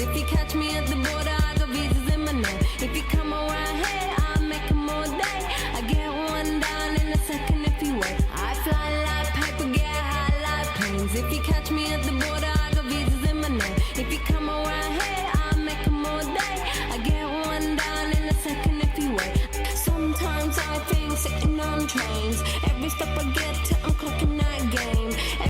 If you catch me at the border, I got visas in my name. If you come around here, I'll make them all day. I get one down in a second if you wait. I fly like paper, get high like planes. If you catch me